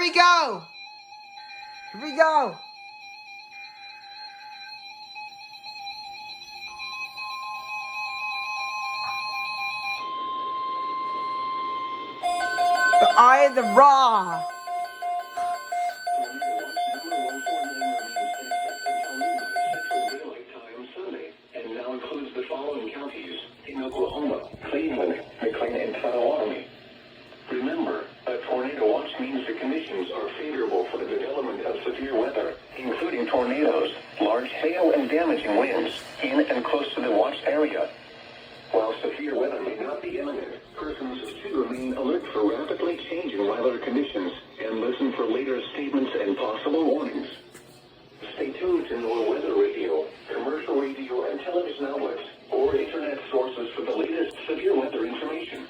we go. Here we go. The eye of the raw. And now includes the following counties in Oklahoma: Cleveland, McLean, and TOA. Remember, a tornado watch means the conditions are favorable for the development of severe weather, including tornadoes, large hail, and damaging winds in and close to the watched area. While severe weather may not be imminent, persons should remain alert for rapidly changing weather conditions and listen for later statements and possible warnings. Stay tuned to NOAA Weather Radio, commercial radio and television outlets, or internet sources for the latest severe weather information.